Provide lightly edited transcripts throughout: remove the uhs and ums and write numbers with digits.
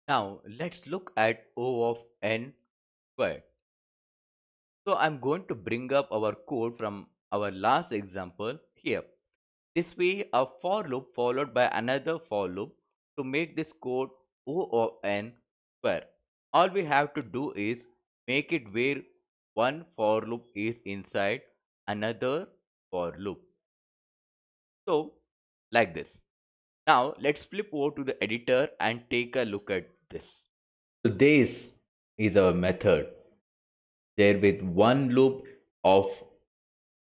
Now let's look at O of n squared. So I'm going to bring up our code from our last example here. This way a for loop followed by another for loop to make this code O of n square. All we have to do is make it where one for loop is inside another for loop. So like this. Now let's flip over to the editor and take a look at this. So this is our method there with one loop of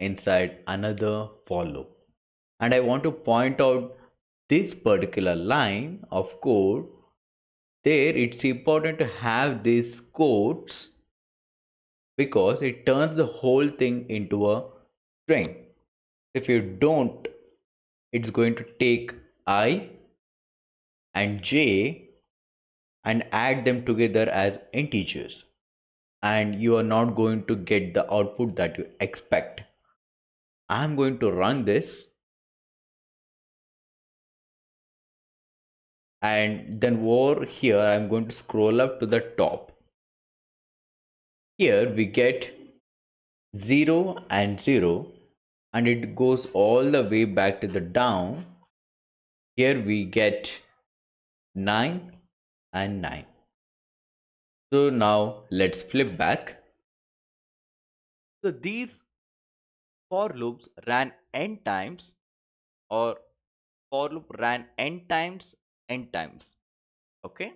inside another for loop. And I want to point out this particular line of code. There it's important to have these quotes because it turns the whole thing into a string. If you don't, it's going to take I and j and add them together as integers, and you are not going to get the output that you expect. I'm going to run this, and then over here I'm going to scroll up to the top. Here we get 0 and 0, and it goes all the way back to the down. Here we get 9 and 9. So now let's flip back. So these for loops ran n times, or for loop ran n times, okay,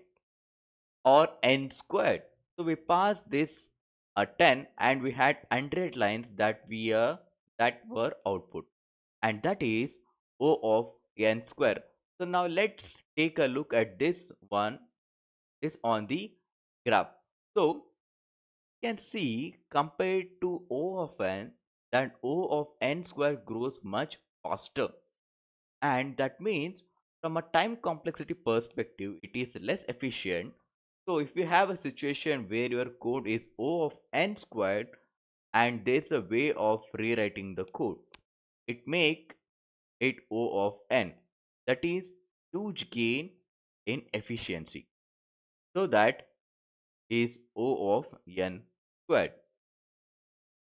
or n squared. So we passed this a 10 and we had 100 lines that were output, and that is O of n square. So now let's take a look at this one is on the graph. So you can see compared to O of n that O of n square grows much faster, and that means from a time complexity perspective it is less efficient. So if you have a situation where your code is O of n squared and there's a way of rewriting the code, it make it O of n, that is huge gain in efficiency. So that is O of n squared.